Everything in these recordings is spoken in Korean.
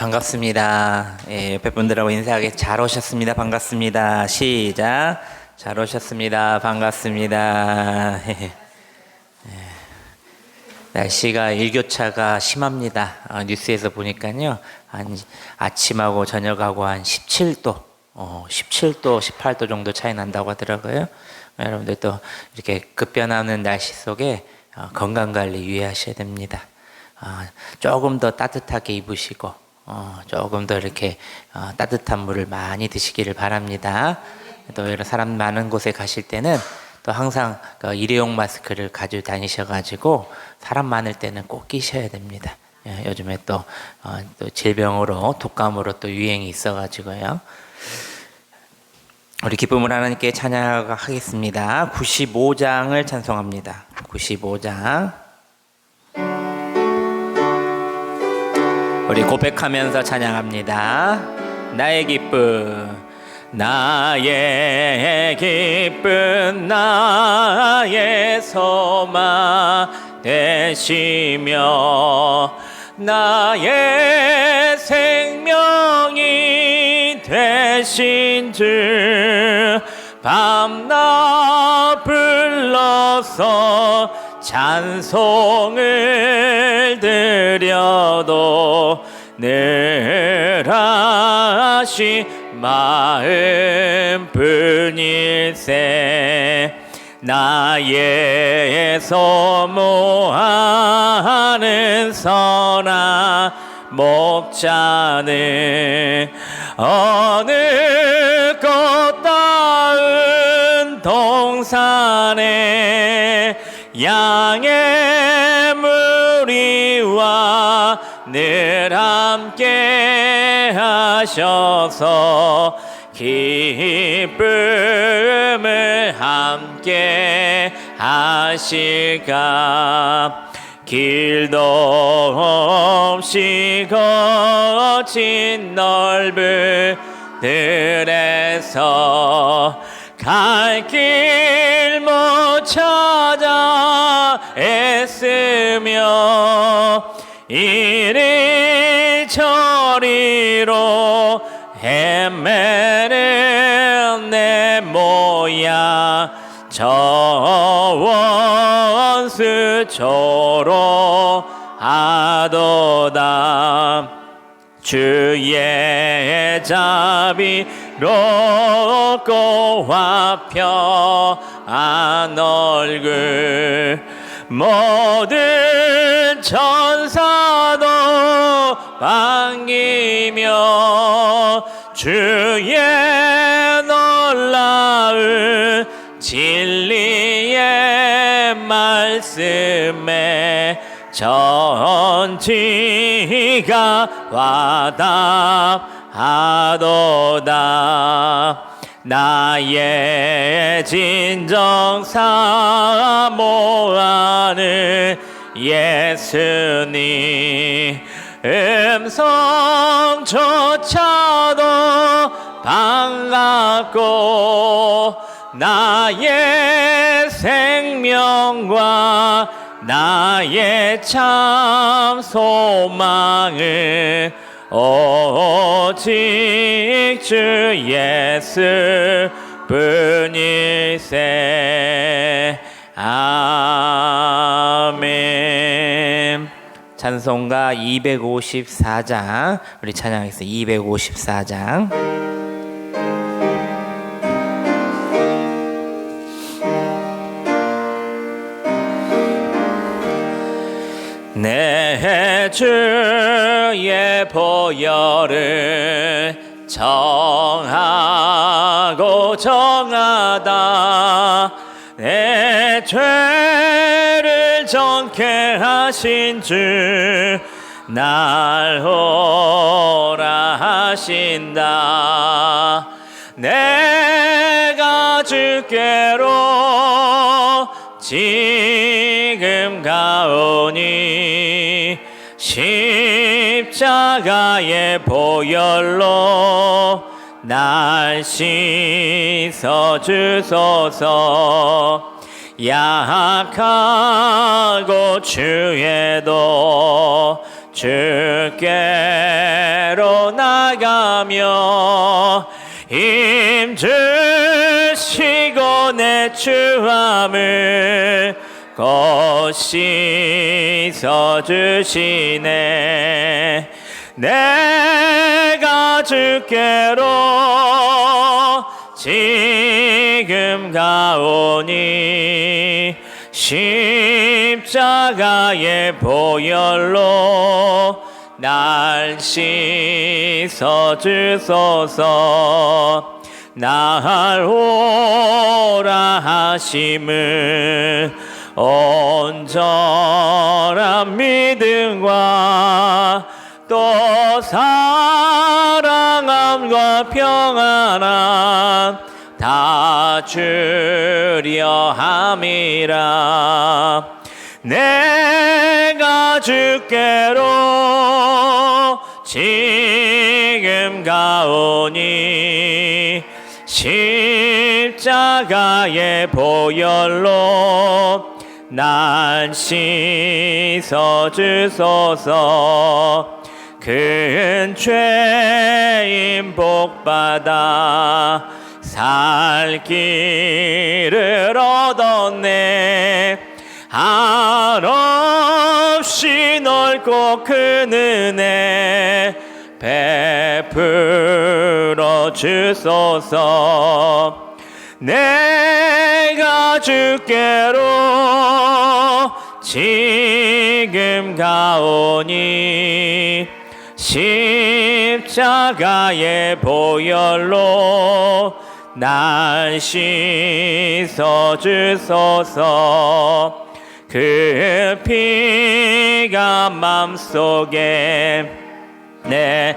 반갑습니다. 옆에 분들하고 인사하게 잘 오셨습니다. 반갑습니다. 시작. 잘 오셨습니다. 반갑습니다. 날씨가 일교차가 심합니다. 뉴스에서 보니까요, 아침하고 저녁하고 한 17도, 17도, 18도 정도 차이 난다고 하더라고요. 여러분들 또 이렇게 급변하는 날씨 속에 건강관리 유의하셔야 됩니다. 조금 더 따뜻하게 입으시고, 조금 더 이렇게 따뜻한 물을 많이 드시기를 바랍니다. 또 이런 사람 많은 곳에 가실 때는 또 항상 일회용 마스크를 가지고 다니셔가지고 사람 많을 때는 꼭 끼셔야 됩니다. 요즘에 또 질병으로 독감으로 또 유행이 있어가지고요. 우리 기쁨을 하나님께 찬양하겠습니다. 95장을 찬송합니다. 95장. 우리 고백하면서 찬양합니다. 나의 기쁨, 나의 기쁨, 나의 소망 되시며 나의 생명이 되신 주 밤낮 불러서 찬송을 드려도 늘 하시 마음뿐일세. 나의 소모하는 선한 목자는 어느 꽃다운 동산에 양의 무리와 늘 함께 하셔서 기쁨을 함께 하실까. 길도 없이 거친 넓은 들에서 갈 길 못 찾아 애쓰며 이리 저리로 헤매는 내 모양 저 원수 조로하도다. 주의 자비로 고와 평안 얼굴 모든 천사도 반기며 주의 놀라운 진리의 말씀에 전지가 와답하도다. 나의 진정 사모하는 예수님 음성조차도 반갑고 나의 생명과 나의 참 소망은 오직 주 예수 뿐일세. 아멘. 찬송가 254장 우리 찬양하겠습니다. 254장. 내 주의 보혈을 정하고 정하다. 내 죄를 정케 하신 주 날 오라 하신다. 내가 주께로 지금 가오니 십자가의 보혈로 날 씻어 주소서. 약하고 주에도 주께로 나가며 힘주시고 내 주함을 씻어 주시네. 내가 주께로 지금 가오니 십자가의 보혈로 날 씻어 주소서. 날 오라 하심을 온전한 믿음과 또 사랑함과 평안함 다 주려 함이라. 내가 주께로 지금 가오니 십자가의 보혈로 날 씻어 주소서. 큰 죄인 복받아 살 길을 얻었네. 한없이 넓고 큰 은혜 베풀어 주소서. 내가 주께로 지금 가오니 십자가의 보혈로 날 씻어 주소서. 그 피가 맘속에 내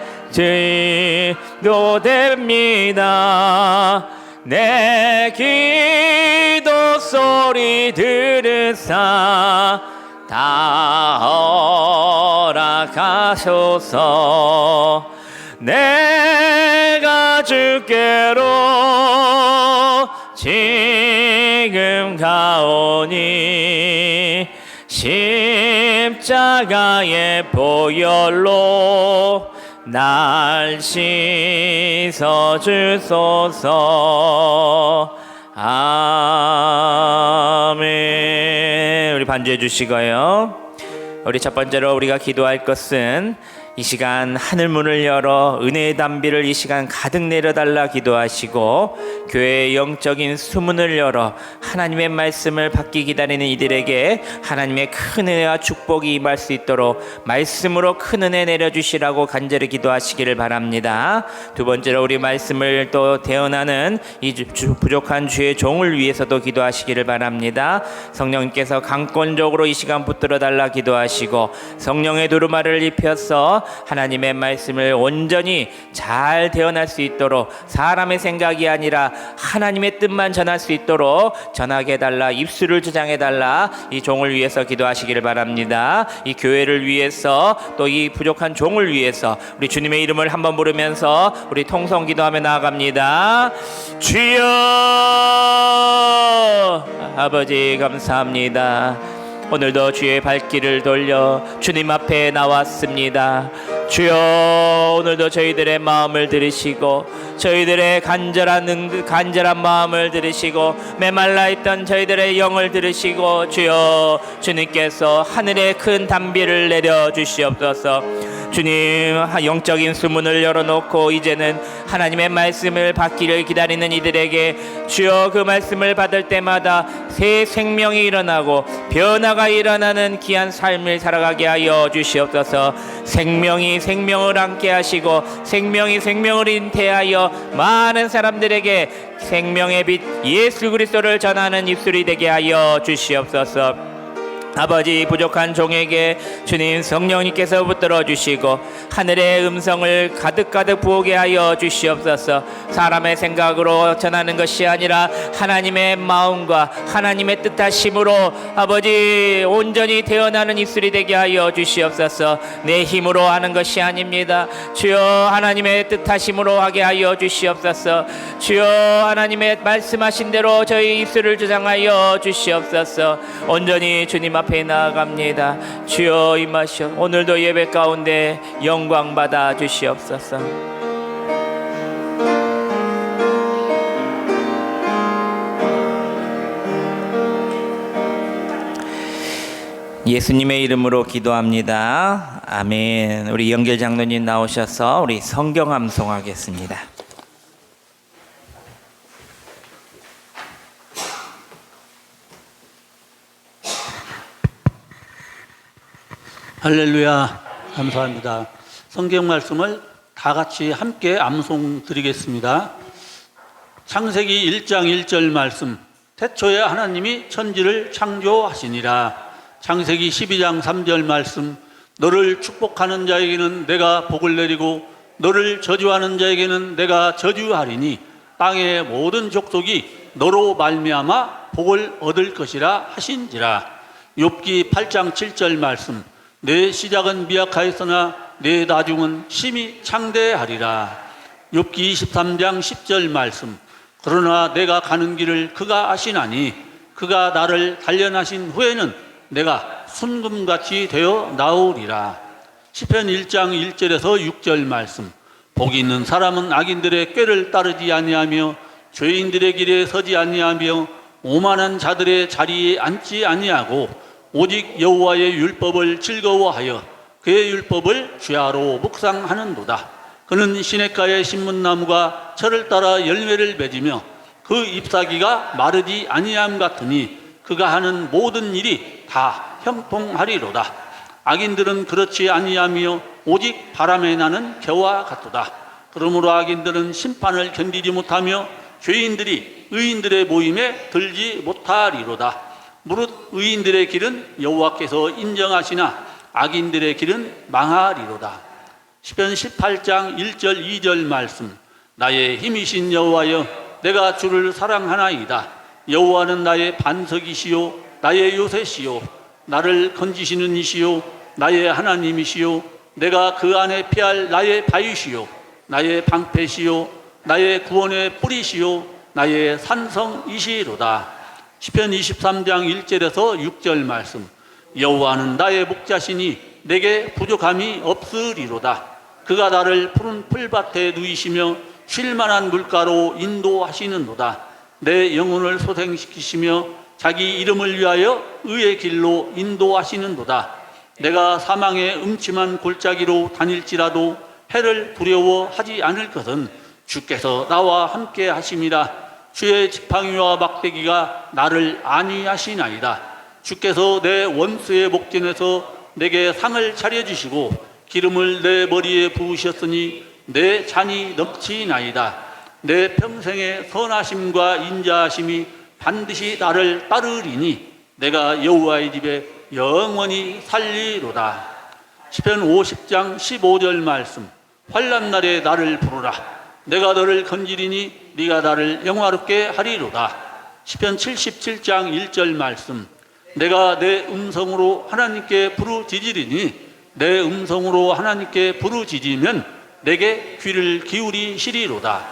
기도됩니다. 내 기도 소리 들으사 다 허락하소서. 내가 주께로 지금 가오니 십자가의 보혈로 날 씻어 주소서. 아멘. 우리 반주해 주시고요. 우리 첫 번째로 우리가 기도할 것은 이 시간 하늘문을 열어 은혜의 담비를 이 시간 가득 내려달라 기도하시고, 교회의 영적인 수문을 열어 하나님의 말씀을 받기 기다리는 이들에게 하나님의 큰 은혜와 축복이 임할 수 있도록 말씀으로 큰 은혜 내려주시라고 간절히 기도하시기를 바랍니다. 두 번째로 우리 말씀을 또 대언하는 이 부족한 주의 종을 위해서도 기도하시기를 바랍니다. 성령님께서 강권적으로 이 시간 붙들어 달라 기도하시고, 성령의 두루마리를 입혀서 하나님의 말씀을 온전히 잘 대언할 수 있도록, 사람의 생각이 아니라 하나님의 뜻만 전할 수 있도록 전하게 해달라, 입술을 주장해달라, 이 종을 위해서 기도하시기를 바랍니다. 이 교회를 위해서, 또 이 부족한 종을 위해서 우리 주님의 이름을 한번 부르면서 우리 통성 기도하며 나아갑니다. 주여, 아버지 감사합니다. 오늘도 주의 발길을 돌려 주님 앞에 나왔습니다. 주여, 오늘도 저희들의 마음을 들으시고, 저희들의 간절한 마음을 들으시고, 메말라 있던 저희들의 영을 들으시고, 주여, 주님께서 하늘의 큰 담비를 내려 주시옵소서. 주님, 영적인 수문을 열어놓고 이제는 하나님의 말씀을 받기를 기다리는 이들에게 주여, 그 말씀을 받을 때마다 새 생명이 일어나고 변화가 일어나는 귀한 삶을 살아가게 하여 주시옵소서. 생명이 생명을 함께 하시고 생명이 생명을 잉태하여 많은 사람들에게 생명의 빛 예수 그리스도를 전하는 입술이 되게 하여 주시옵소서. 아버지, 부족한 종에게 주님 성령님께서 붙들어 주시고 하늘의 음성을 가득가득 부어게 하여 주시옵소서. 사람의 생각으로 전하는 것이 아니라 하나님의 마음과 하나님의 뜻하심으로 아버지 온전히 태어나는 입술이 되게 하여 주시옵소서. 내 힘으로 하는 것이 아닙니다. 주여, 하나님의 뜻하심으로 하게 하여 주시옵소서. 주여, 하나님의 말씀하신 대로 저희 입술을 주장하여 주시옵소서. 온전히 주님 앞에 나아갑니다. 주여 임하시오. 오늘도 예배 가운데 영광 받아 주시옵소서. 예수님의 이름으로 기도합니다. 아멘. 우리 영길 장로님 나오셔서 우리 성경 암송하겠습니다. 할렐루야. 감사합니다. 성경 말씀을 다 같이 함께 암송 드리겠습니다. 창세기 1장 1절 말씀. 태초에 하나님이 천지를 창조하시니라. 창세기 12장 3절 말씀. 너를 축복하는 자에게는 내가 복을 내리고 너를 저주하는 자에게는 내가 저주하리니 땅의 모든 족속이 너로 말미암아 복을 얻을 것이라 하신지라. 욥기 8장 7절 말씀. 내 시작은 미약하였으나 내 나중은 심히 창대하리라. 욥기 23장 10절 말씀. 그러나 내가 가는 길을 그가 아시나니 그가 나를 단련하신 후에는 내가 순금같이 되어 나오리라. 시편 1장 1절에서 6절 말씀. 복이 있는 사람은 악인들의 꾀를 따르지 아니하며 죄인들의 길에 서지 아니하며 오만한 자들의 자리에 앉지 아니하고 오직 여호와의 율법을 즐거워하여 그의 율법을 주야로 묵상하는도다. 그는 시냇가의 신문나무가 철을 따라 열매를 맺으며 그 잎사귀가 마르지 아니함 같으니 그가 하는 모든 일이 다 형통하리로다. 악인들은 그렇지 아니하며 오직 바람에 나는 겨와 같도다. 그러므로 악인들은 심판을 견디지 못하며 죄인들이 의인들의 모임에 들지 못하리로다. 무릇 의인들의 길은 여호와께서 인정하시나 악인들의 길은 망하리로다. 시편 18장 1절 2절 말씀. 나의 힘이신 여호와여, 내가 주를 사랑하나이다. 여호와는 나의 반석이시요 나의 요새시요 나를 건지시는 이시요 나의 하나님이시요 내가 그 안에 피할 나의 바위시요 나의 방패시요 나의 구원의 뿌리시요 나의 산성이시로다. 시편 23장 1절에서 6절 말씀. 여호와는 나의 목자시니 내게 부족함이 없으리로다. 그가 나를 푸른 풀밭에 누이시며 쉴만한 물가로 인도하시는도다. 내 영혼을 소생시키시며 자기 이름을 위하여 의의 길로 인도하시는도다. 내가 사망의 음침한 골짜기로 다닐지라도 해를 두려워하지 않을 것은 주께서 나와 함께 하심이라. 주의 지팡이와 막대기가 나를 안위하시나이다. 주께서 내 원수의 목전에서 내게 상을 차려주시고 기름을 내 머리에 부으셨으니 내 잔이 넘치나이다. 내 평생의 선하심과 인자하심이 반드시 나를 따르리니 내가 여호와의 집에 영원히 살리로다. 시편 50장 15절 말씀. 환난 날에 나를 부르라. 내가 너를 건지리니 네가 나를 영화롭게 하리로다. 시편 77장 1절 말씀. 내가 내 음성으로 하나님께 부르짖으리니 내 음성으로 하나님께 부르짖으면 내게 귀를 기울이시리로다.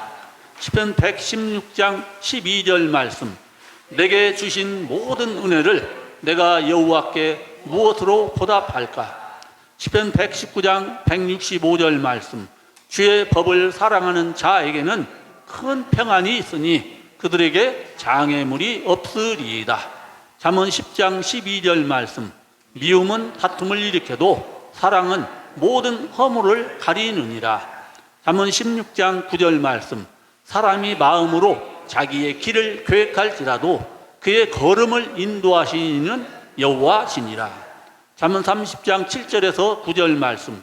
시편 116장 12절 말씀. 내게 주신 모든 은혜를 내가 여호와께 무엇으로 보답할까? 시편 119장 165절 말씀. 주의 법을 사랑하는 자에게는 큰 평안이 있으니 그들에게 장애물이 없으리이다. 잠언 10장 12절 말씀. 미움은 다툼을 일으켜도 사랑은 모든 허물을 가리느니라. 잠언 16장 9절 말씀. 사람이 마음으로 자기의 길을 계획할지라도 그의 걸음을 인도하시는 여호와시니라. 잠언 30장 7절에서 9절 말씀.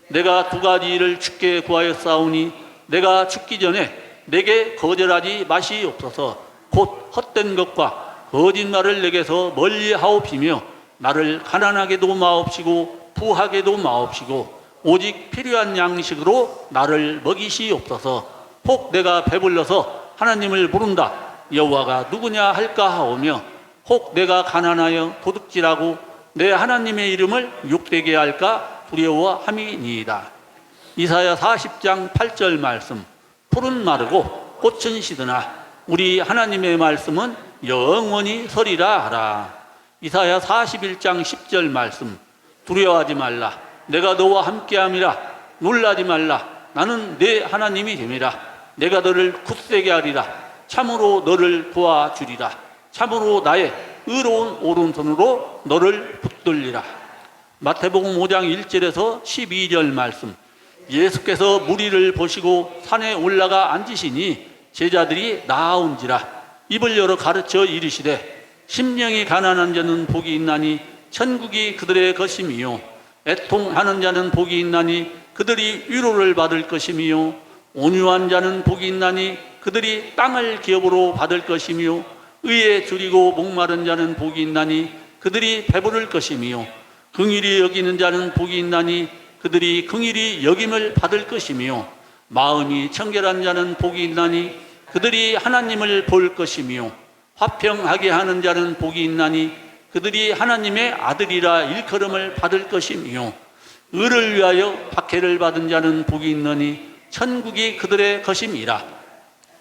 내가 두 가지 일을 주께 구하였사오니 내가 죽기 전에 내게 거절하지 마시옵소서. 곧 헛된 것과 거짓말을 내게서 멀리 하옵시며 나를 가난하게도 마옵시고 부하게도 마옵시고 오직 필요한 양식으로 나를 먹이시옵소서. 혹 내가 배불러서 하나님을 부른다 여호와가 누구냐 할까 하오며 혹 내가 가난하여 도둑질하고 내 하나님의 이름을 욕되게 할까 두려워함이니이다. 이사야 40장 8절 말씀. 풀은 마르고 꽃은 시드나 우리 하나님의 말씀은 영원히 서리라 하라. 이사야 41장 10절 말씀. 두려워하지 말라. 내가 너와 함께함이라. 놀라지 말라. 나는 내 하나님이 됨이라. 내가 너를 굳세게 하리라. 참으로 너를 도와주리라. 참으로 나의 의로운 오른손으로 너를 붙들리라. 마태복음 5장 1절에서 12절 말씀. 예수께서 무리를 보시고 산에 올라가 앉으시니 제자들이 나아온지라. 입을 열어 가르쳐 이르시되 심령이 가난한 자는 복이 있나니 천국이 그들의 것임이요 애통하는 자는 복이 있나니 그들이 위로를 받을 것임이요 온유한 자는 복이 있나니 그들이 땅을 기업으로 받을 것이며 의에 줄이고 목마른 자는 복이 있나니 그들이 배부를 것이며 긍휼히 여기는 자는 복이 있나니 그들이 긍휼히 여김을 받을 것이며 마음이 청결한 자는 복이 있나니 그들이 하나님을 볼 것이며 화평하게 하는 자는 복이 있나니 그들이 하나님의 아들이라 일컬음을 받을 것이며 의를 위하여 박해를 받은 자는 복이 있느니 천국이 그들의 것임이라.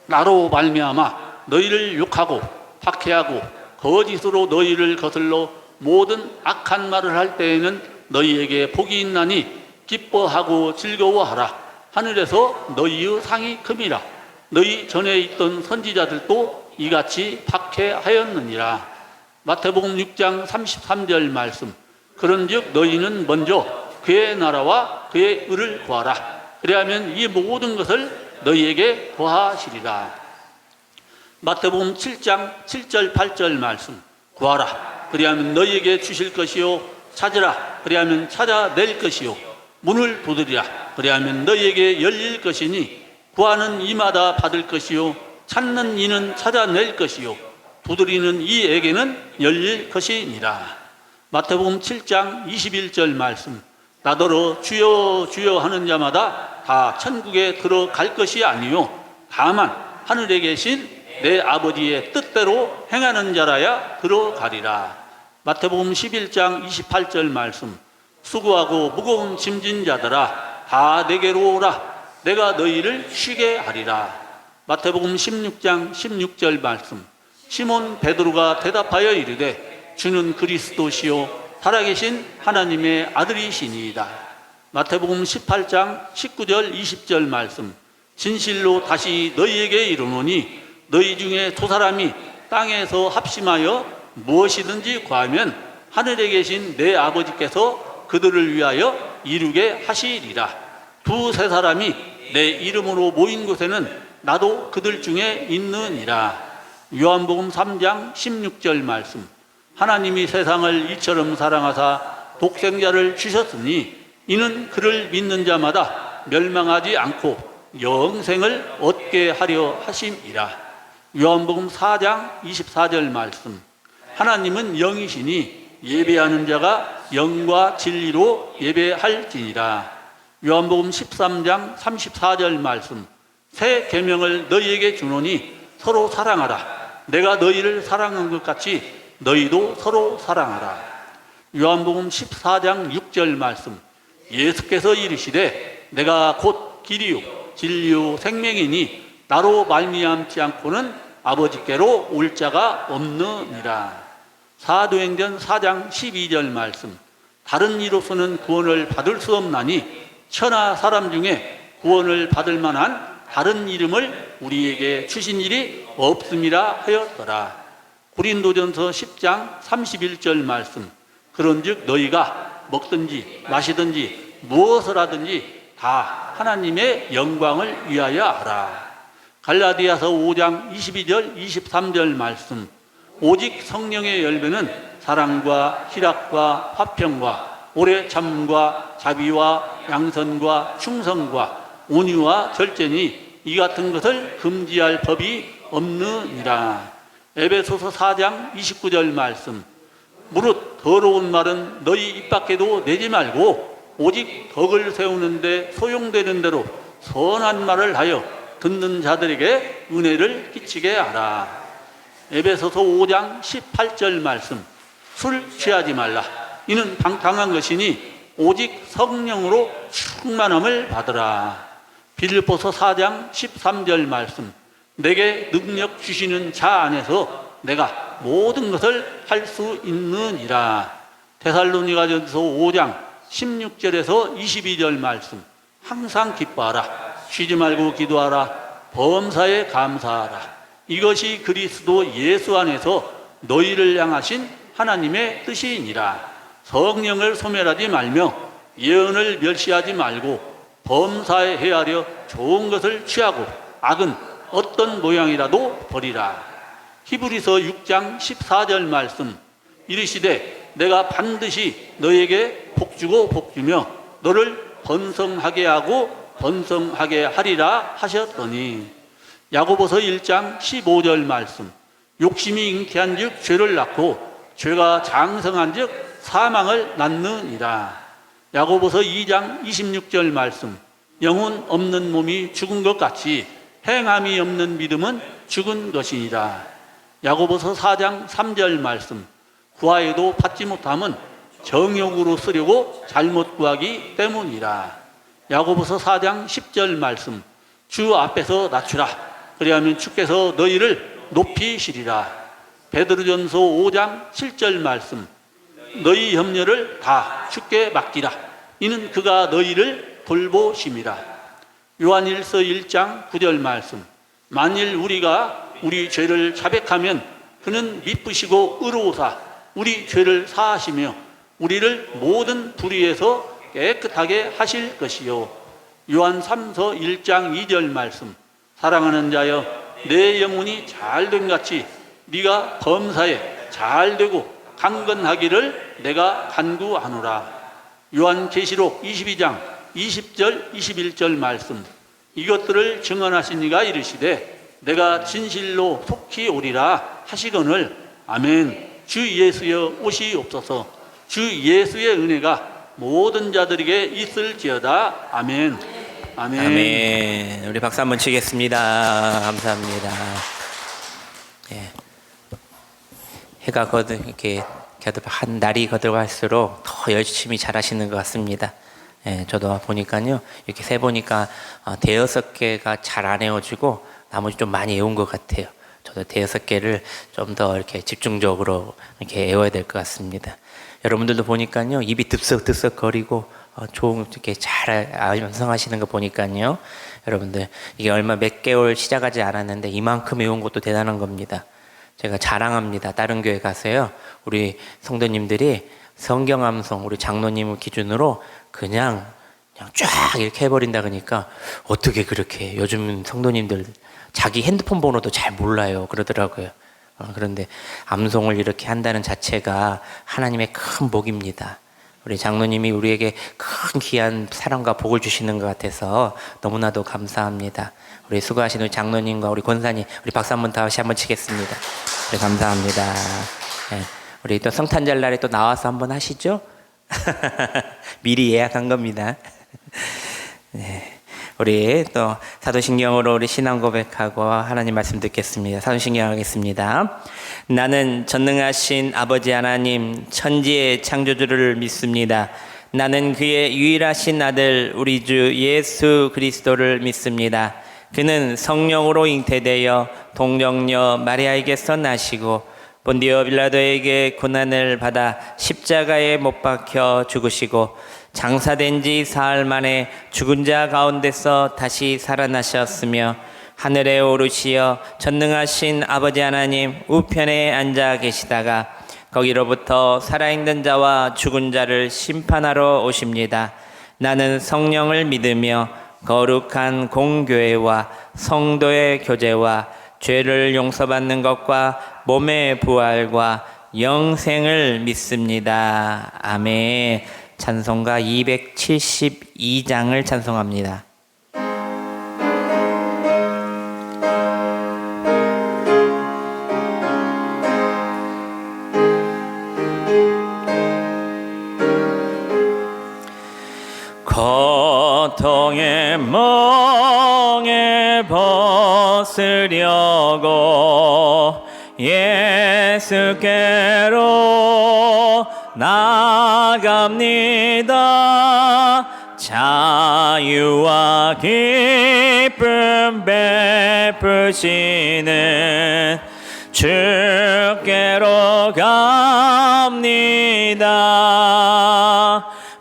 나로 말미암아 너희를 욕하고 박해하고 거짓으로 너희를 거슬러 모든 악한 말을 할 때에는 너희에게 복이 있나니 기뻐하고 즐거워하라. 하늘에서 너희의 상이 큼이라. 너희 전에 있던 선지자들도 이같이 박해하였느니라. 마태복음 6장 33절 말씀. 그런즉 너희는 먼저 그의 나라와 그의 의를 구하라. 그리하면 이 모든 것을 너희에게 더하시리라. 마태복음 7장 7절 8절 말씀. 구하라. 그리하면 너희에게 주실 것이요 찾으라. 그리하면 찾아낼 것이요 문을 두드리라. 그리하면 너희에게 열릴 것이니 구하는 이마다 받을 것이요 찾는 이는 찾아낼 것이요 두드리는 이에게는 열릴 것이니라. 마태복음 7장 21절 말씀. 나더러 주여 주여 하는 자마다 다 천국에 들어갈 것이 아니요 다만 하늘에 계신 내 아버지의 뜻대로 행하는 자라야 들어가리라. 마태복음 11장 28절 말씀. 수고하고 무거운 짐진 자들아 다 내게로 오라. 내가 너희를 쉬게 하리라. 마태복음 16장 16절 말씀. 시몬 베드로가 대답하여 이르되 주는 그리스도시요 살아계신 하나님의 아들이시니이다. 마태복음 18장 19절 20절 말씀. 진실로 다시 너희에게 이르노니 너희 중에 두 사람이 땅에서 합심하여 무엇이든지 구하면 하늘에 계신 내 아버지께서 그들을 위하여 이루게 하시리라. 두세 사람이 내 이름으로 모인 곳에는 나도 그들 중에 있느니라. 요한복음 3장 16절 말씀. 하나님이 세상을 이처럼 사랑하사 독생자를 주셨으니 이는 그를 믿는 자마다 멸망하지 않고 영생을 얻게 하려 하심이라. 요한복음 4장 24절 말씀. 하나님은 영이시니 예배하는 자가 영과 진리로 예배할지니라. 요한복음 13장 34절 말씀. 새 계명을 너희에게 주노니 서로 사랑하라. 내가 너희를 사랑한 것 같이 너희도 서로 사랑하라. 요한복음 14장 6절 말씀. 예수께서 이르시되 내가 곧 길이요 진리요 생명이니 나로 말미암지 않고는 아버지께로 올 자가 없느니라. 사도행전 4장 12절 말씀. 다른 이로서는 구원을 받을 수 없나니 천하 사람 중에 구원을 받을 만한 다른 이름을 우리에게 주신 일이 없음이라 하였더라. 고린도전서 10장 31절 말씀. 그런즉 너희가 먹든지 마시든지 무엇을 하든지 다 하나님의 영광을 위하여 하라. 갈라디아서 5장 22절 23절 말씀. 오직 성령의 열매는 사랑과 희락과 화평과 오래 참음과 자비와 양선과 충성과 온유와 절제니 이 같은 것을 금지할 법이 없느니라. 에베소서 4장 29절 말씀. 무릇 더러운 말은 너희 입 밖에도 내지 말고 오직 덕을 세우는데 소용되는 대로 선한 말을 하여 듣는 자들에게 은혜를 끼치게 하라. 에베소서 5장 18절 말씀. 술 취하지 말라. 이는 방탕한 것이니 오직 성령으로 충만함을 받으라. 빌립보서 4장 13절 말씀. 내게 능력 주시는 자 안에서 내가 모든 것을 할 수 있느니라. 데살로니가전서 5장 16절에서 22절 말씀. 항상 기뻐하라. 쉬지 말고 기도하라. 범사에 감사하라. 이것이 그리스도 예수 안에서 너희를 향하신 하나님의 뜻이니라. 성령을 소멸하지 말며 예언을 멸시하지 말고 범사에 헤아려 좋은 것을 취하고 악은 어떤 모양이라도 버리라. 히브리서 6장 14절 말씀. 이르시되 내가 반드시 너에게 복주고 복주며 너를 번성하게 하고 번성하게 하리라 하셨더니. 야고보서 1장 15절 말씀. 욕심이 잉태한 즉 죄를 낳고 죄가 장성한 즉 사망을 낳느니라. 야고보서 2장 26절 말씀. 영혼 없는 몸이 죽은 것 같이 행함이 없는 믿음은 죽은 것이니라. 야고보서 4장 3절 말씀. 구하여도 받지 못함은 정욕으로 쓰려고 잘못 구하기 때문이라. 야고보서 4장 10절 말씀. 주 앞에서 낮추라. 그리하면 주께서 너희를 높이시리라. 베드로전서 5장 7절 말씀. 너희 염려를 다 주께 맡기라. 이는 그가 너희를 돌보심이라. 요한일서 1장 9절 말씀. 만일 우리가 우리 죄를 자백하면 그는 미쁘시고 의로우사 우리 죄를 사하시며 우리를 모든 불의에서 깨끗하게 하실 것이요. 요한 3서 1장 2절 말씀. 사랑하는 자여, 내 영혼이 잘됨 같이 네가 범사에 잘되고 강건하기를 내가 간구하노라. 요한계시록 22장 20절 21절 말씀. 이것들을 증언하신 이가 이르시되 내가 진실로 속히 오리라 하시거늘. 아멘. 주 예수여 오시옵소서. 주 예수의 은혜가 모든 자들에게 있을지어다. 아멘. 아멘. 아멘. 우리 박수 한번 치겠습니다. 감사합니다. 예. 해가 이렇게 한 날이 거듭할수록 더 열심히 잘하시는 것 같습니다. 예, 저도 보니까요, 이렇게 세 보니까 대여섯 개가 잘 안 외워지고 나머지 좀 많이 외운 것 같아요. 저도 대여섯 개를 좀 더 이렇게 집중적으로 이렇게 외워야 될 것 같습니다. 여러분들도 보니까요, 입이 듭썩듭썩 거리고 좋은 이렇게 잘 완성하시는 거 보니까요, 여러분들 이게 얼마 몇 개월 시작하지 않았는데 이만큼 외운 것도 대단한 겁니다. 제가 자랑합니다. 다른 교회 가서요, 우리 성도님들이 성경 암송 우리 장로님을 기준으로 그냥 쫙 이렇게 해버린다 그러니까 어떻게 그렇게 요즘 성도님들 자기 핸드폰 번호도 잘 몰라요 그러더라고요. 그런데 암송을 이렇게 한다는 자체가 하나님의 큰 복입니다. 우리 장로님이 우리에게 큰 귀한 사랑과 복을 주시는 것 같아서 너무나도 감사합니다. 우리 수고하신 우리 장로님과 우리 권사님, 우리 박수 한번 다시 한번 치겠습니다. 우리 감사합니다. 네. 우리 또 성탄절 날에 또 나와서 한번 하시죠? 미리 예약한 겁니다. 네. 우리 또 사도신경으로 우리 신앙 고백하고 하나님 말씀 듣겠습니다. 사도신경 하겠습니다. 나는 전능하신 아버지 하나님 천지의 창조주를 믿습니다. 나는 그의 유일하신 아들 우리 주 예수 그리스도를 믿습니다. 그는 성령으로 잉태되어 동정녀 마리아에게서 나시고 본디오 빌라도에게 고난을 받아 십자가에 못 박혀 죽으시고 장사된 지 사흘 만에 죽은 자 가운데서 다시 살아나셨으며 하늘에 오르시어 전능하신 아버지 하나님 우편에 앉아 계시다가 거기로부터 살아있는 자와 죽은 자를 심판하러 오십니다. 나는 성령을 믿으며 거룩한 공교회와 성도의 교제와 죄를 용서받는 것과 몸의 부활과 영생을 믿습니다. 아멘. 찬송가 272장을 찬송합니다. 고통의 멍에 벗으려고 예수께로 나갑니다. 자유와 기쁨 베푸시는 주 주께로 갑니다.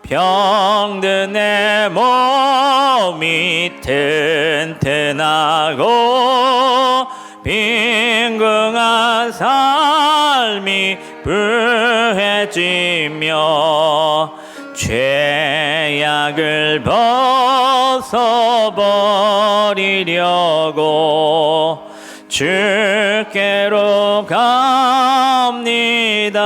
병든 내 몸이 튼튼하고 빈궁한 삶이 부해지며 죄악을 벗어버리려고 주께로 갑니다.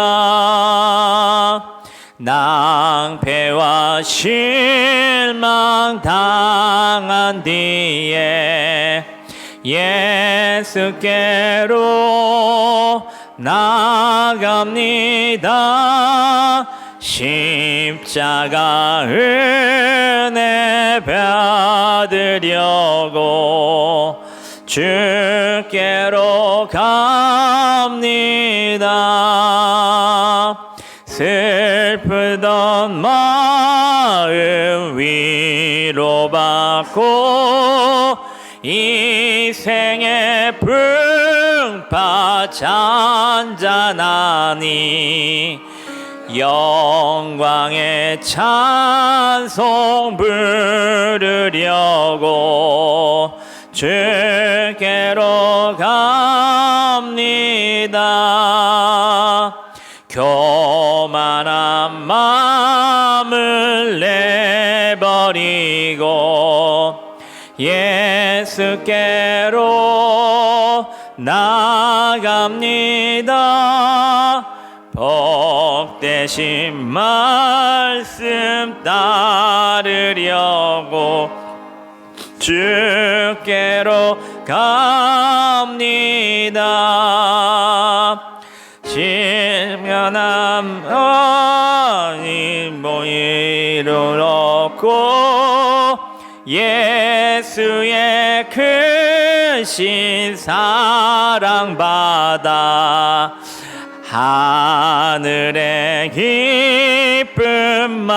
낭패와 실망 당한 뒤에 예수께로 나갑니다. 십자가 은혜 받으려고 주께로 갑니다. 슬프던 마음 위로받고 이 생의 풍파 잔잔하니 영광의 찬송 부르려고 주께로 갑니다. 교만한 마음을 내버리고 예수께로 나갑니다. 복되신 말씀 따르려고 주께로 갑니다. 실면한 모이를 얻고 예수의 크신 사랑받아 하늘의 기쁨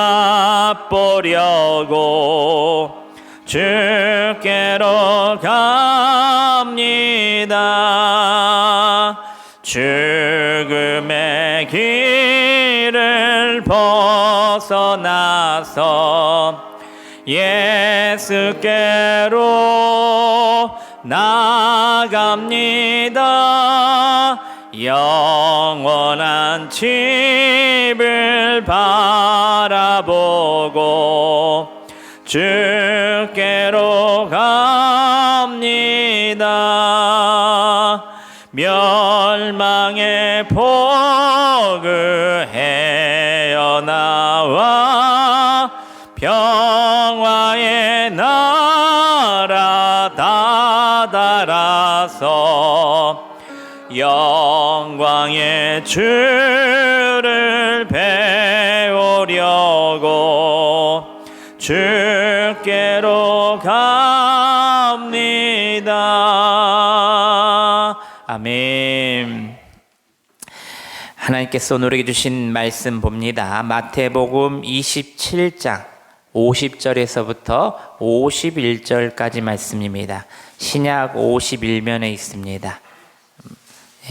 맛보려고 주께로 갑니다. 죽음의 길을 벗어나서 예수께로 나갑니다. 영원한 집을 바라보고 주께로 갑니다. 멸망의 포구해어 나와 평화의 나라 다다라서 영광의 주를 배우려고 주께로 갑니다. 아멘. 하나님께서 오늘에게 주신 말씀 봅니다. 마태복음 27장 50절에서부터 51절까지 말씀입니다. 신약 51면에 있습니다.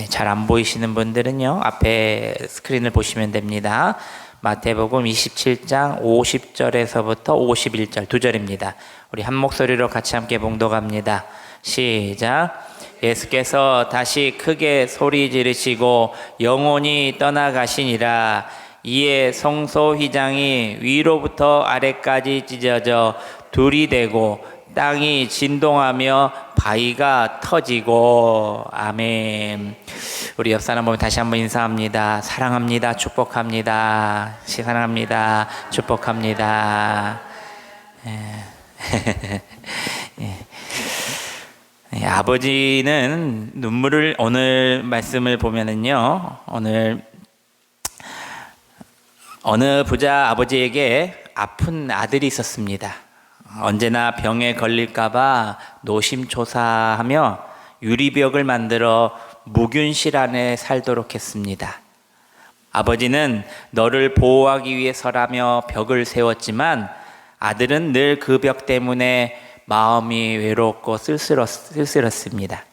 잘 안 보이시는 분들은요, 앞에 스크린을 보시면 됩니다. 마태복음 27장 50절에서부터 51절 두 절입니다. 우리 한 목소리로 같이 함께 봉독합니다. 시작. 예수께서 다시 크게 소리 지르시고 영혼이 떠나가시니라. 이에 성소휘장이 위로부터 아래까지 찢어져 둘이 되고 땅이 진동하며 바위가 터지고. 아멘. 우리 옆 사람 보면 다시 한번 인사합니다. 사랑합니다. 축복합니다. 사랑합니다. 축복합니다. 아버지는 눈물을, 오늘 말씀을 보면은요, 오늘 어느 부자 아버지에게 아픈 아들이 있었습니다. 언제나 병에 걸릴까봐 노심초사하며 유리벽을 만들어 무균실 안에 살도록 했습니다. 아버지는 너를 보호하기 위해서라며 벽을 세웠지만 아들은 늘 그 벽 때문에 마음이 외롭고 쓸쓸했습니다.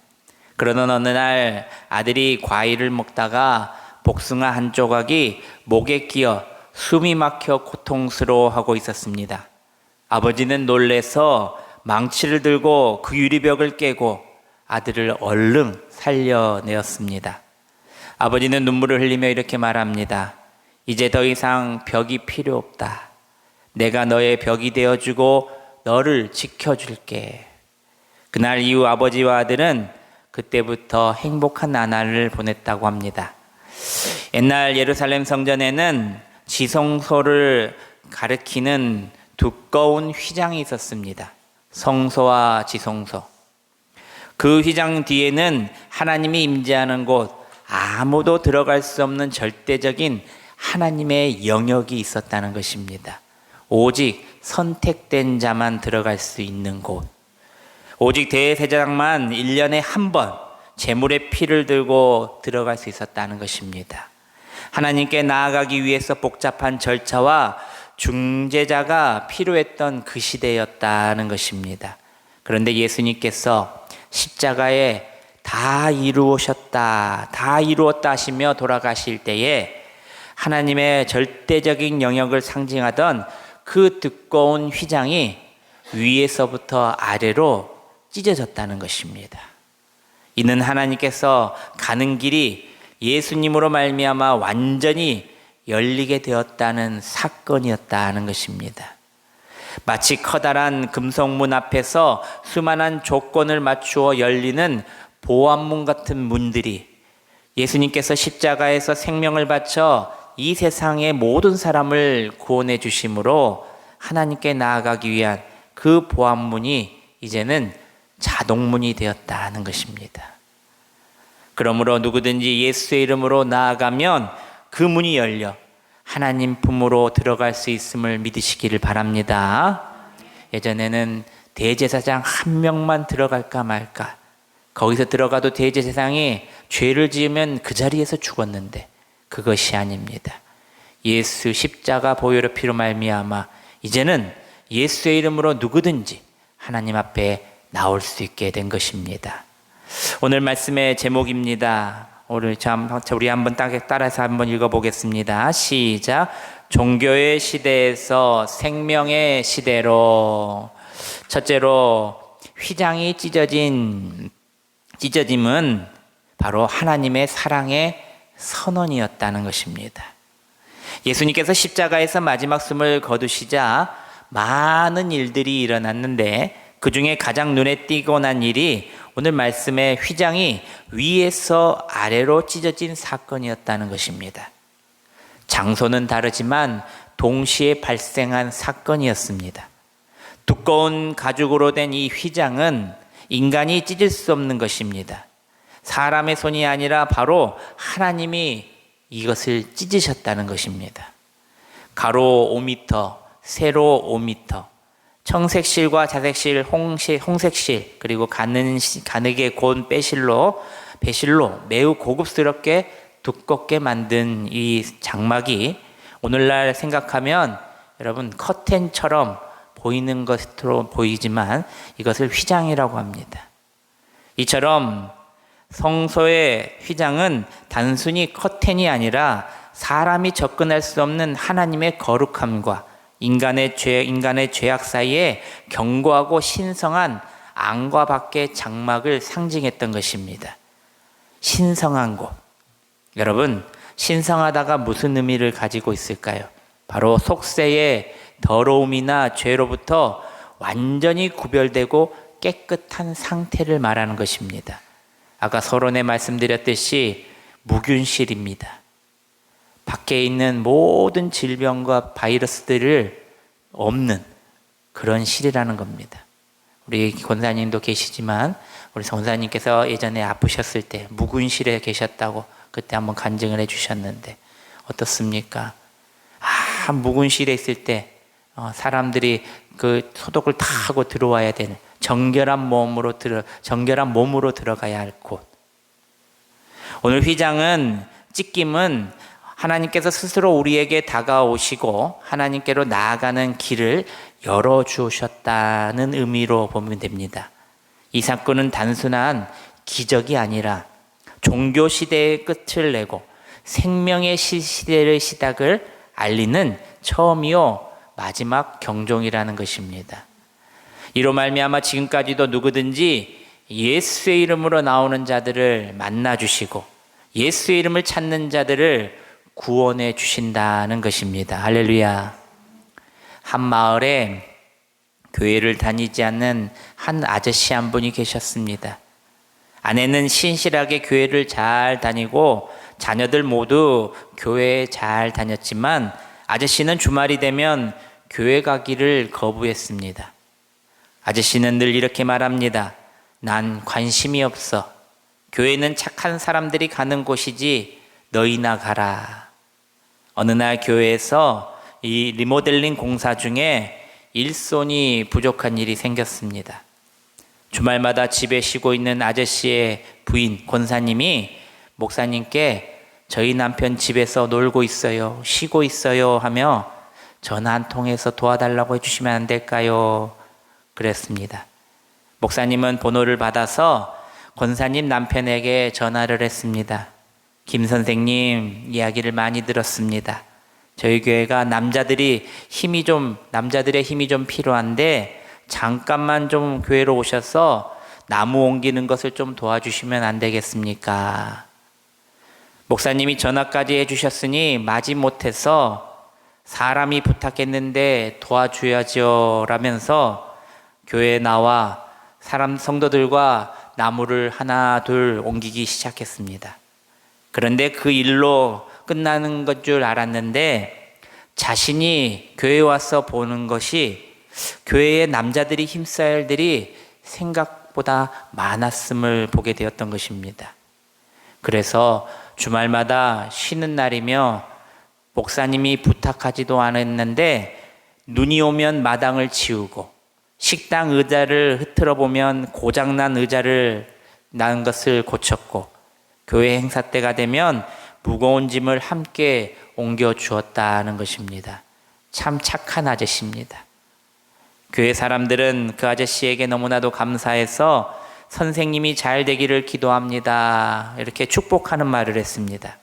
그러던 어느 날 아들이 과일을 먹다가 복숭아 한 조각이 목에 끼어 숨이 막혀 고통스러워하고 있었습니다. 아버지는 놀래서 망치를 들고 그 유리벽을 깨고 아들을 얼른 살려내었습니다. 아버지는 눈물을 흘리며 이렇게 말합니다. 이제 더 이상 벽이 필요 없다. 내가 너의 벽이 되어주고 너를 지켜줄게. 그날 이후 아버지와 아들은 그때부터 행복한 나날을 보냈다고 합니다. 옛날 예루살렘 성전에는 지성소를 가리키는 두꺼운 휘장이 있었습니다. 성소와 지성소. 그 휘장 뒤에는 하나님이 임재하는 곳, 아무도 들어갈 수 없는 절대적인 하나님의 영역이 있었다는 것입니다. 오직 선택된 자만 들어갈 수 있는 곳. 오직 대제사장만 1년에 한 번 제물의 피를 들고 들어갈 수 있었다는 것입니다. 하나님께 나아가기 위해서 복잡한 절차와 중재자가 필요했던 그 시대였다는 것입니다. 그런데 예수님께서 십자가에 다 이루었다 하시며 돌아가실 때에 하나님의 절대적인 영역을 상징하던 그 두꺼운 휘장이 위에서부터 아래로 찢어졌다는 것입니다. 이는 하나님께서 가는 길이 예수님으로 말미암아 완전히 열리게 되었다는 사건이었다는 것입니다. 마치 커다란 금속문 앞에서 수많은 조건을 맞추어 열리는 보안문 같은 문들이 예수님께서 십자가에서 생명을 바쳐 이 세상의 모든 사람을 구원해 주심으로 하나님께 나아가기 위한 그 보안문이 이제는 자동문이 되었다는 것입니다. 그러므로 누구든지 예수의 이름으로 나아가면 그 문이 열려 하나님 품으로 들어갈 수 있음을 믿으시기를 바랍니다. 예전에는 대제사장 한 명만 들어갈까 말까, 거기서 들어가도 대제사장이 죄를 지으면 그 자리에서 죽었는데 그것이 아닙니다. 예수 십자가 보혈의 피로 말미암아 이제는 예수의 이름으로 누구든지 하나님 앞에 나올 수 있게 된 것입니다. 오늘 말씀의 제목입니다. 우리 한번 따라서 한번 읽어보겠습니다. 시작. 종교의 시대에서 생명의 시대로. 첫째로 휘장이 찢어짐은 바로 하나님의 사랑의 선언이었다는 것입니다. 예수님께서 십자가에서 마지막 숨을 거두시자 많은 일들이 일어났는데 그 중에 가장 눈에 띄고 난 일이 오늘 말씀의 휘장이 위에서 아래로 찢어진 사건이었다는 것입니다. 장소는 다르지만 동시에 발생한 사건이었습니다. 두꺼운 가죽으로 된 이 휘장은 인간이 찢을 수 없는 것입니다. 사람의 손이 아니라 바로 하나님이 이것을 찢으셨다는 것입니다. 가로 5m, 세로 5m, 청색실과 자색실, 홍색실, 그리고 가늘게 고운 배실로 매우 고급스럽게 두껍게 만든 이 장막이 오늘날 생각하면 여러분 커튼처럼 보이는 것으로 보이지만 이것을 휘장이라고 합니다. 이처럼 성소의 휘장은 단순히 커튼이 아니라 사람이 접근할 수 없는 하나님의 거룩함과 인간의 죄악 사이에 견고하고 신성한 안과 밖의 장막을 상징했던 것입니다. 신성한 곳. 여러분, 신성하다가 무슨 의미를 가지고 있을까요? 바로 속세의 더러움이나 죄로부터 완전히 구별되고 깨끗한 상태를 말하는 것입니다. 아까 서론에 말씀드렸듯이 무균실입니다. 밖에 있는 모든 질병과 바이러스들을 없는 그런 실이라는 겁니다. 우리 권사님도 계시지만 우리 권사님께서 예전에 아프셨을 때 무균실에 계셨다고 그때 한번 간증을 해주셨는데 어떻습니까? 무균실에 있을 때 사람들이 그 소독을 다 하고 들어와야 되는 정결한 몸으로 들어가야 할 곳. 오늘 휘장은 찢김은 하나님께서 스스로 우리에게 다가오시고 하나님께로 나아가는 길을 열어주셨다는 의미로 보면 됩니다. 이 사건은 단순한 기적이 아니라 종교 시대의 끝을 내고 생명의 시대의 시작을 알리는 처음이요 마지막 경종이라는 것입니다. 이로 말미암아 지금까지도 누구든지 예수의 이름으로 나오는 자들을 만나 주시고 예수의 이름을 찾는 자들을 구원해 주신다는 것입니다. 할렐루야. 한 마을에 교회를 다니지 않는 한 아저씨 한 분이 계셨습니다. 아내는 신실하게 교회를 잘 다니고 자녀들 모두 교회에 잘 다녔지만 아저씨는 주말이 되면 교회 가기를 거부했습니다. 아저씨는 늘 이렇게 말합니다. 난 관심이 없어. 교회는 착한 사람들이 가는 곳이지 너희나 가라. 어느 날 교회에서 이 리모델링 공사 중에 일손이 부족한 일이 생겼습니다. 주말마다 집에 쉬고 있는 아저씨의 부인 권사님이 목사님께 저희 남편 집에서 놀고 있어요, 쉬고 있어요 하며 전화 한 통해서 도와달라고 해주시면 안 될까요? 그랬습니다. 목사님은 번호를 받아서 권사님 남편에게 전화를 했습니다. 김 선생님, 이야기를 많이 들었습니다. 저희 교회가 남자들의 힘이 좀 필요한데 잠깐만 좀 교회로 오셔서 나무 옮기는 것을 좀 도와주시면 안 되겠습니까? 목사님이 전화까지 해주셨으니 마지못해서 사람이 부탁했는데 도와줘야죠 라면서 교회에 나와 성도들과 나무를 하나 둘 옮기기 시작했습니다. 그런데 그 일로 끝나는 것 줄 알았는데 자신이 교회에 와서 보는 것이 교회의 남자들이 힘써야 할 일이 생각보다 많았음을 보게 되었던 것입니다. 그래서 주말마다 쉬는 날이며 목사님이 부탁하지도 않았는데 눈이 오면 마당을 치우고 식당 의자를 흐트러 보면 고장난 의자를 난 것을 고쳤고 교회 행사 때가 되면 무거운 짐을 함께 옮겨 주었다는 것입니다. 참 착한 아저씨입니다. 교회 사람들은 그 아저씨에게 너무나도 감사해서 선생님이 잘 되기를 기도합니다. 이렇게 축복하는 말을 했습니다.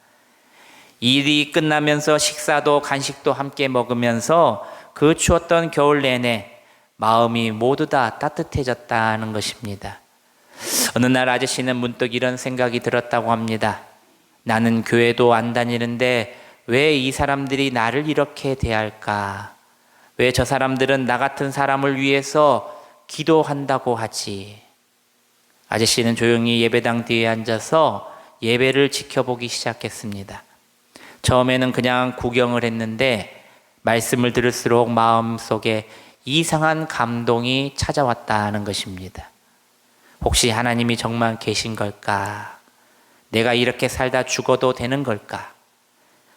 일이 끝나면서 식사도 간식도 함께 먹으면서 그 추웠던 겨울 내내 마음이 모두 다 따뜻해졌다는 것입니다. 어느 날 아저씨는 문득 이런 생각이 들었다고 합니다. 나는 교회도 안 다니는데 왜 이 사람들이 나를 이렇게 대할까? 왜 저 사람들은 나 같은 사람을 위해서 기도한다고 하지? 아저씨는 조용히 예배당 뒤에 앉아서 예배를 지켜보기 시작했습니다. 처음에는 그냥 구경을 했는데 말씀을 들을수록 마음속에 이상한 감동이 찾아왔다는 것입니다. 혹시 하나님이 정말 계신 걸까? 내가 이렇게 살다 죽어도 되는 걸까?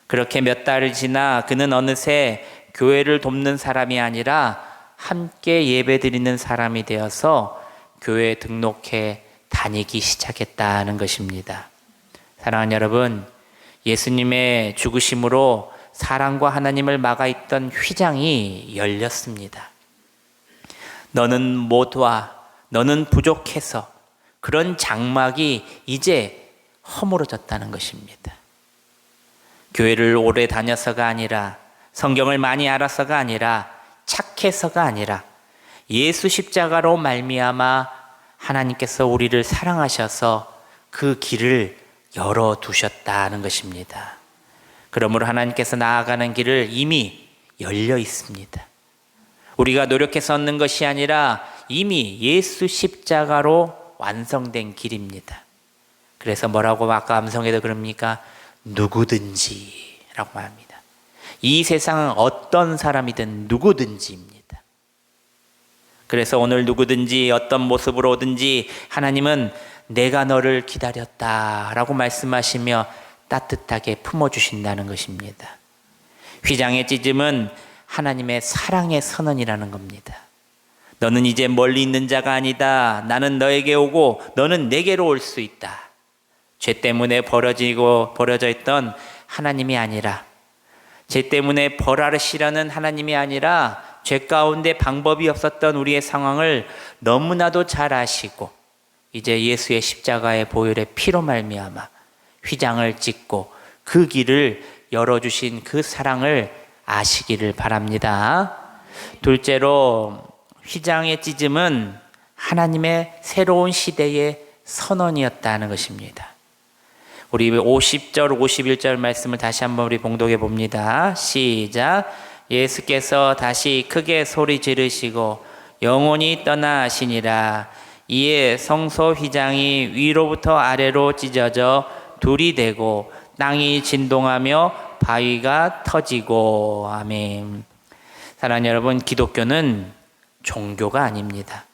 그렇게 몇 달을 지나 그는 어느새 교회를 돕는 사람이 아니라 함께 예배드리는 사람이 되어서 교회에 등록해 다니기 시작했다는 것입니다. 사랑하는 여러분, 예수님의 죽으심으로 사랑과 하나님을 막아있던 휘장이 열렸습니다. 너는 못 와, 너는 부족해서 그런 장막이 이제 허물어졌다는 것입니다. 교회를 오래 다녀서가 아니라 성경을 많이 알아서가 아니라 착해서가 아니라 예수 십자가로 말미암아 하나님께서 우리를 사랑하셔서 그 길을 열어두셨다는 것입니다. 그러므로 하나님께서 나아가는 길을 이미 열려 있습니다. 우리가 노력해서 얻는 것이 아니라 이미 예수 십자가로 완성된 길입니다. 그래서 뭐라고 아까 암송에도 그럽니까? 누구든지 라고 말합니다. 이 세상은 어떤 사람이든 누구든지입니다. 그래서 오늘 누구든지 어떤 모습으로 오든지 하나님은 내가 너를 기다렸다 라고 말씀하시며 따뜻하게 품어주신다는 것입니다. 휘장의 찢음은 하나님의 사랑의 선언이라는 겁니다. 너는 이제 멀리 있는 자가 아니다. 나는 너에게 오고 너는 내게로 올 수 있다. 죄 때문에 버려져 있던 하나님이 아니라, 죄 때문에 벌하시려는 하나님이 아니라 죄 가운데 방법이 없었던 우리의 상황을 너무나도 잘 아시고 이제 예수의 십자가의 보혈의 피로 말미암아 휘장을 찢고 그 길을 열어주신 그 사랑을 아시기를 바랍니다. 둘째로 휘장의 찢음은 하나님의 새로운 시대의 선언이었다는 것입니다. 우리 50절 51절 말씀을 다시 한번 우리 봉독해 봅니다. 시작. 예수께서 다시 크게 소리 지르시고 영혼이 떠나시니라. 이에 성소 휘장이 위로부터 아래로 찢어져 둘이 되고 땅이 진동하며 바위가 터지고. 아멘. 사랑하는 여러분, 기독교는 종교가 아닙니다.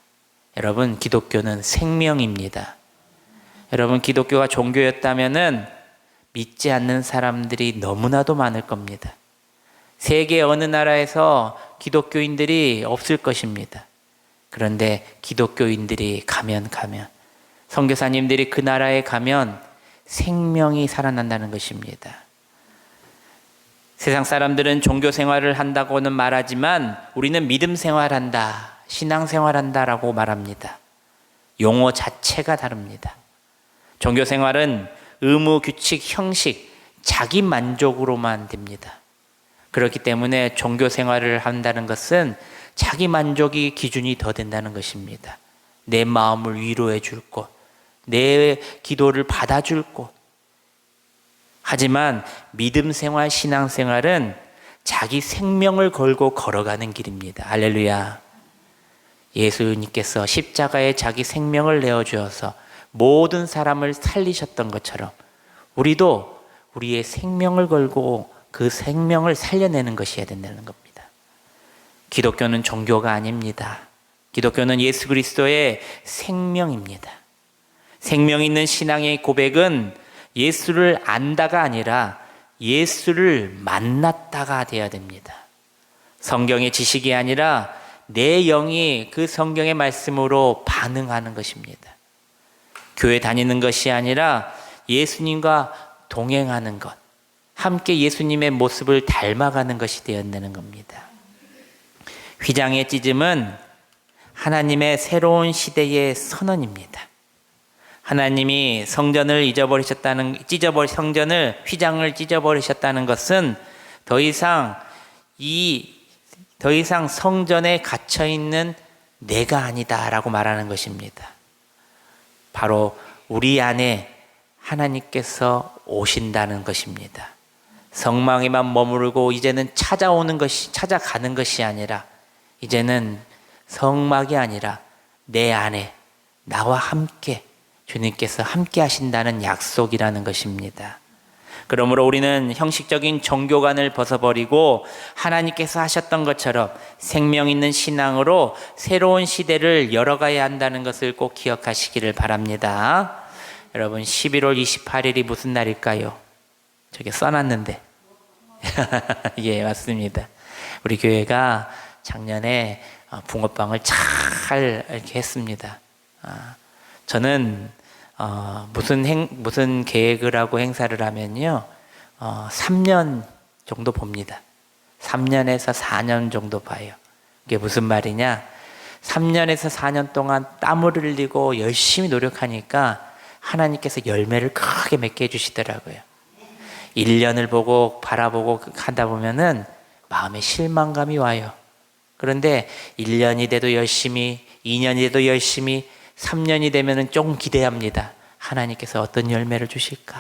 여러분, 기독교는 생명입니다. 여러분, 기독교가 종교였다면은 믿지 않는 사람들이 너무나도 많을 겁니다. 세계 어느 나라에서 기독교인들이 없을 것입니다. 그런데 기독교인들이 가면 선교사님들이 그 나라에 가면 생명이 살아난다는 것입니다. 세상 사람들은 종교 생활을 한다고는 말하지만 우리는 믿음 생활한다, 신앙 생활한다라고 말합니다. 용어 자체가 다릅니다. 종교 생활은 의무, 규칙, 형식, 자기 만족으로만 됩니다. 그렇기 때문에 종교 생활을 한다는 것은 자기 만족이 기준이 더 된다는 것입니다. 내 마음을 위로해 줄 곳, 내 기도를 받아줄 곳. 하지만 믿음 생활, 신앙 생활은 자기 생명을 걸고 걸어가는 길입니다. 할렐루야. 예수님께서 십자가에 자기 생명을 내어주어서 모든 사람을 살리셨던 것처럼 우리도 우리의 생명을 걸고 그 생명을 살려내는 것이어야 된다는 겁니다. 기독교는 종교가 아닙니다. 기독교는 예수 그리스도의 생명입니다. 생명 있는 신앙의 고백은 예수를 안다가 아니라 예수를 만났다가 되어야 됩니다. 성경의 지식이 아니라 내 영이 그 성경의 말씀으로 반응하는 것입니다. 교회 다니는 것이 아니라 예수님과 동행하는 것, 함께 예수님의 모습을 닮아가는 것이 되어야되는 겁니다. 휘장의 찢음은 하나님의 새로운 시대의 선언입니다. 하나님이 성전을 휘장을 찢어버리셨다는 것은 더 이상 성전에 갇혀 있는 내가 아니다라고 말하는 것입니다. 바로 우리 안에 하나님께서 오신다는 것입니다. 성막에만 머무르고 이제는 찾아가는 것이 아니라 이제는 성막이 아니라 내 안에 나와 함께 주님께서 함께 하신다는 약속이라는 것입니다. 그러므로 우리는 형식적인 종교관을 벗어버리고 하나님께서 하셨던 것처럼 생명 있는 신앙으로 새로운 시대를 열어가야 한다는 것을 꼭 기억하시기를 바랍니다. 여러분, 11월 28일이 무슨 날일까요? 저기 써놨는데. 예, 맞습니다. 우리 교회가 작년에 붕어빵을 잘 이렇게 했습니다. 저는 무슨 계획을 하고 행사를 하면요, 3년 정도 봅니다. 3년에서 4년 정도 봐요. 이게 무슨 말이냐? 3년에서 4년 동안 땀을 흘리고 열심히 노력하니까 하나님께서 열매를 크게 맺게 해주시더라고요. 1년을 보고 바라보고 하다 보면은 마음에 실망감이 와요. 그런데 1년이 돼도 열심히, 2년이 돼도 열심히, 3년이 되면은 조금 기대합니다. 하나님께서 어떤 열매를 주실까?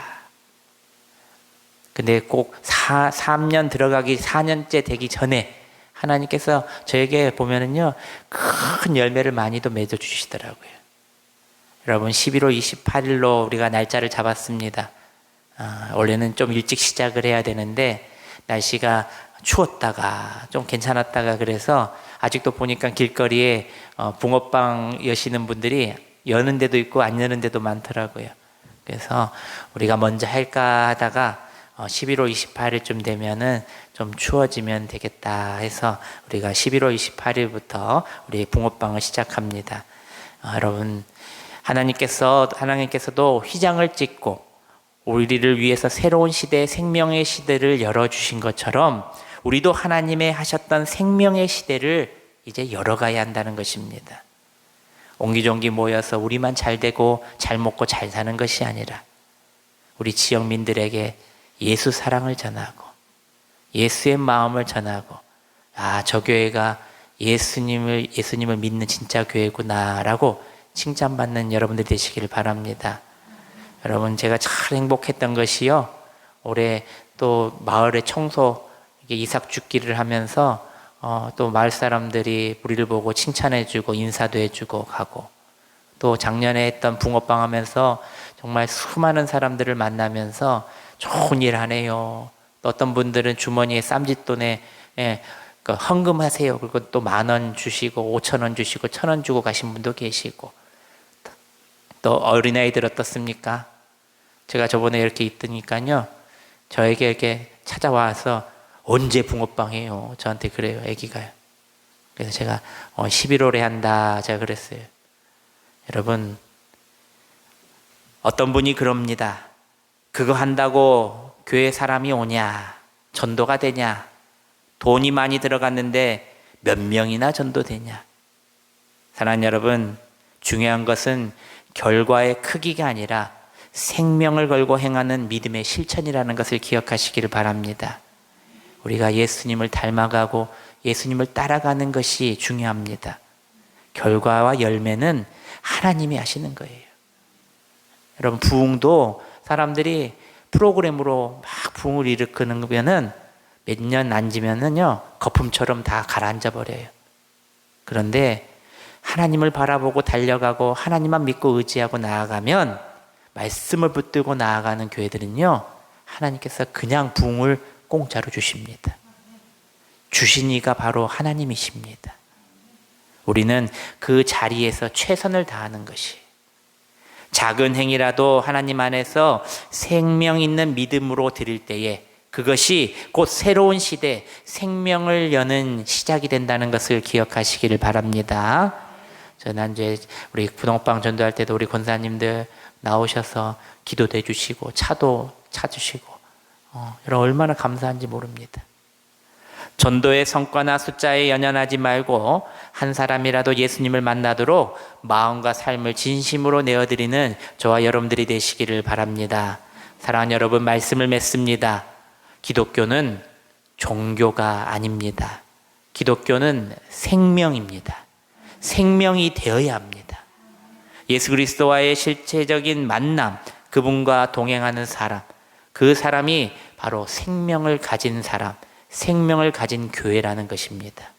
근데 꼭 3년 들어가기 4년째 되기 전에 하나님께서 저에게 보면은요, 큰 열매를 많이도 맺어 주시더라고요. 여러분, 11월 28일로 우리가 날짜를 잡았습니다. 원래는 좀 일찍 시작을 해야 되는데 날씨가 추웠다가 좀 괜찮았다가 그래서 아직도 보니까 길거리에 붕어빵 여시는 분들이 여는 데도 있고 안 여는 데도 많더라고요. 그래서 우리가 먼저 할까 하다가 11월 28일쯤 되면은 좀 추워지면 되겠다 해서 우리가 11월 28일부터 우리 붕어빵을 시작합니다. 여러분, 하나님께서도 휘장을 찢고 우리를 위해서 새로운 시대, 생명의 시대를 열어주신 것처럼 우리도 하나님의 하셨던 생명의 시대를 이제 열어가야 한다는 것입니다. 옹기종기 모여서 우리만 잘 되고 잘 먹고 잘 사는 것이 아니라 우리 지역민들에게 예수 사랑을 전하고 예수의 마음을 전하고, 아, 저 교회가 예수님을 믿는 진짜 교회구나라고 칭찬받는 여러분들 되시기를 바랍니다. 여러분, 제가 참 행복했던 것이요, 올해 또 마을의 청소 이삭 죽기를 하면서 또 마을 사람들이 우리를 보고 칭찬해주고 인사도 해주고 가고, 또 작년에 했던 붕어빵 하면서 정말 수많은 사람들을 만나면서 좋은 일 하네요. 또 어떤 분들은 주머니에 쌈짓돈에 헌금하세요. 그리고 또 10,000원 주시고 5,000원 주시고 1,000원 주고 가신 분도 계시고, 또 어린아이들 어떻습니까? 제가 저번에 이렇게 있더니까요, 저에게 이렇게 찾아와서 언제 붕어빵 해요? 저한테 그래요, 애기가요. 그래서 제가 11월에 한다 제가 그랬어요. 여러분, 어떤 분이 그럽니다. 그거 한다고 교회 사람이 오냐? 전도가 되냐? 돈이 많이 들어갔는데 몇 명이나 전도되냐? 사랑하는 여러분, 중요한 것은 결과의 크기가 아니라 생명을 걸고 행하는 믿음의 실천이라는 것을 기억하시기를 바랍니다. 우리가 예수님을 닮아가고 예수님을 따라가는 것이 중요합니다. 결과와 열매는 하나님이 하시는 거예요. 여러분, 부흥도 사람들이 프로그램으로 막 부흥을 일으키는 몇 년 안 지면은요, 거품처럼 다 가라앉아 버려요. 그런데 하나님을 바라보고 달려가고 하나님만 믿고 의지하고 나아가면, 말씀을 붙들고 나아가는 교회들은요, 하나님께서 그냥 부흥을 공짜로 주십니다. 주신 이가 바로 하나님이십니다. 우리는 그 자리에서 최선을 다하는 것이, 작은 행위라도 하나님 안에서 생명 있는 믿음으로 드릴 때에 그것이 곧 새로운 시대, 생명을 여는 시작이 된다는 것을 기억하시기를 바랍니다. 지난주에 우리 부동빵 전도할 때도 우리 권사님들 나오셔서 기도도 해주시고 차도 차주시고, 여러분 얼마나 감사한지 모릅니다. 전도의 성과나 숫자에 연연하지 말고 한 사람이라도 예수님을 만나도록 마음과 삶을 진심으로 내어드리는 저와 여러분들이 되시기를 바랍니다. 사랑하는 여러분, 말씀을 맺습니다. 기독교는 종교가 아닙니다. 기독교는 생명입니다. 생명이 되어야 합니다. 예수 그리스도와의 실체적인 만남, 그분과 동행하는 사람, 그 사람이 바로 생명을 가진 사람, 생명을 가진 교회라는 것입니다.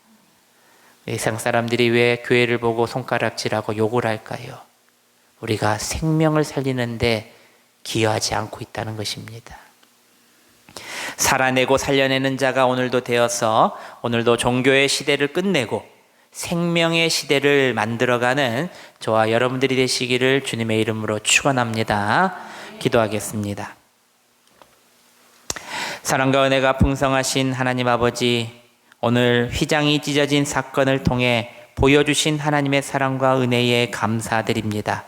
세상 사람들이 왜 교회를 보고 손가락질하고 욕을 할까요? 우리가 생명을 살리는데 기여하지 않고 있다는 것입니다. 살아내고 살려내는 자가 오늘도 되어서 오늘도 종교의 시대를 끝내고 생명의 시대를 만들어가는 저와 여러분들이 되시기를 주님의 이름으로 축원합니다. 기도하겠습니다. 사랑과 은혜가 풍성하신 하나님 아버지, 오늘 휘장이 찢어진 사건을 통해 보여주신 하나님의 사랑과 은혜에 감사드립니다.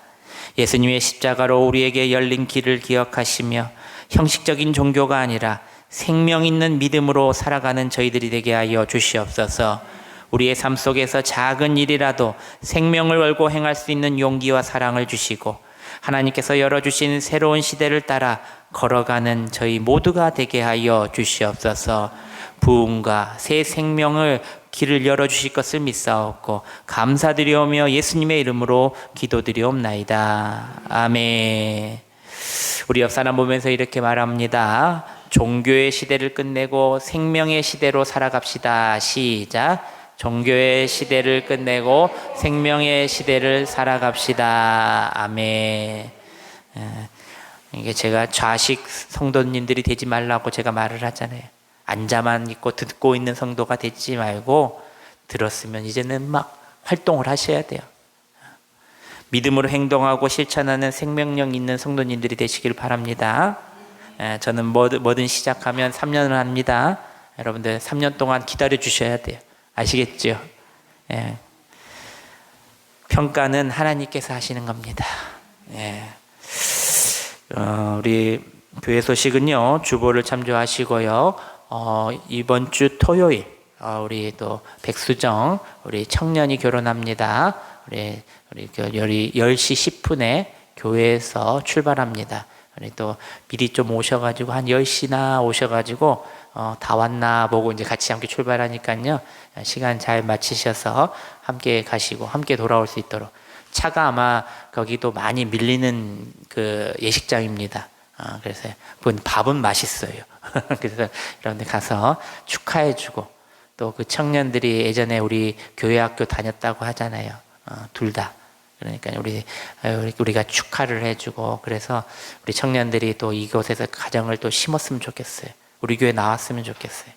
예수님의 십자가로 우리에게 열린 길을 기억하시며 형식적인 종교가 아니라 생명 있는 믿음으로 살아가는 저희들이 되게 하여 주시옵소서. 우리의 삶 속에서 작은 일이라도 생명을 걸고 행할 수 있는 용기와 사랑을 주시고 하나님께서 열어주신 새로운 시대를 따라 걸어가는 저희 모두가 되게 하여 주시옵소서. 부흥과 새 생명을 길을 열어주실 것을 믿사옵고 감사드리오며 예수님의 이름으로 기도드리옵나이다. 아멘. 우리 옆 사람 보면서 이렇게 말합니다. 종교의 시대를 끝내고 생명의 시대로 살아갑시다. 시작. 종교의 시대를 끝내고 생명의 시대를 살아갑시다. 아멘. 이게 제가 좌식 성도님들이 되지 말라고 제가 말을 하잖아요. 앉아만 있고 듣고 있는 성도가 되지 말고 들었으면 이제는 막 활동을 하셔야 돼요. 믿음으로 행동하고 실천하는 생명력 있는 성도님들이 되시길 바랍니다. 저는 뭐든 시작하면 3년을 합니다. 여러분들 3년 동안 기다려 주셔야 돼요. 아시겠죠? 예. 평가는 하나님께서 하시는 겁니다. 예. 우리 교회 소식은요, 주보를 참조하시고요. 이번 주 토요일 우리 또 백수정 우리 청년이 결혼합니다. 우리 그 10시 10분에 교회에서 출발합니다. 우리 또 미리 좀 오셔가지고 한 10시나 오셔가지고 다 왔나 보고 이제 같이 함께 출발하니까요. 시간 잘 맞추셔서 함께 가시고 함께 돌아올 수 있도록. 차가 아마 거기도 많이 밀리는 그 예식장입니다. 그래서 밥은 맛있어요. 그래서 이런 데 가서 축하해주고 또 그 청년들이 예전에 우리 교회 학교 다녔다고 하잖아요. 둘 다. 그러니까 우리가 축하를 해주고 그래서 우리 청년들이 또 이곳에서 가정을 또 심었으면 좋겠어요. 우리 교회 나왔으면 좋겠어요.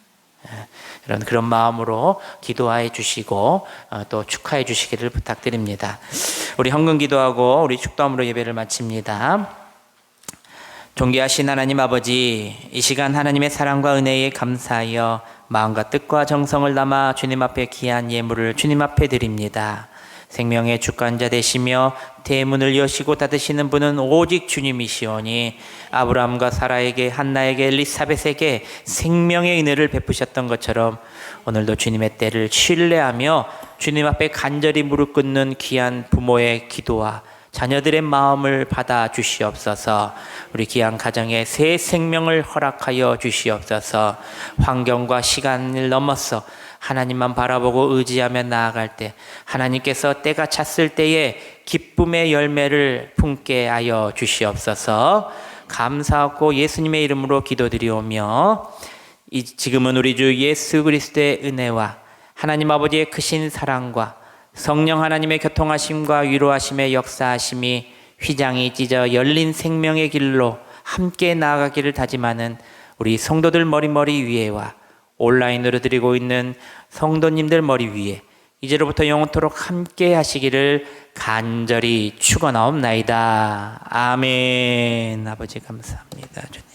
그런 마음으로 기도해 주시고 또 축하해 주시기를 부탁드립니다. 우리 헌금 기도하고 우리 축도함으로 예배를 마칩니다. 존귀하신 하나님 아버지, 이 시간 하나님의 사랑과 은혜에 감사하여 마음과 뜻과 정성을 담아 주님 앞에 귀한 예물을 주님 앞에 드립니다. 생명의 주관자 되시며 대문을 여시고 닫으시는 분은 오직 주님이시오니 아브라함과 사라에게, 한나에게, 엘리사벳에게 생명의 은혜를 베푸셨던 것처럼 오늘도 주님의 때를 신뢰하며 주님 앞에 간절히 무릎 꿇는 귀한 부모의 기도와 자녀들의 마음을 받아 주시옵소서. 우리 귀한 가정에 새 생명을 허락하여 주시옵소서. 환경과 시간을 넘어서 하나님만 바라보고 의지하며 나아갈 때 하나님께서 때가 찼을 때에 기쁨의 열매를 품게 하여 주시옵소서. 감사하고 예수님의 이름으로 기도드리오며 지금은 우리 주 예수 그리스도의 은혜와 하나님 아버지의 크신 사랑과 성령 하나님의 교통하심과 위로하심의 역사하심이 휘장이 찢어 열린 생명의 길로 함께 나아가기를 다짐하는 우리 성도들 머리 위에와 온라인으로 드리고 있는 성도님들 머리 위에 이제로부터 영원토록 함께 하시기를 간절히 축원하옵나이다. 아멘. 아버지 감사합니다. 주님.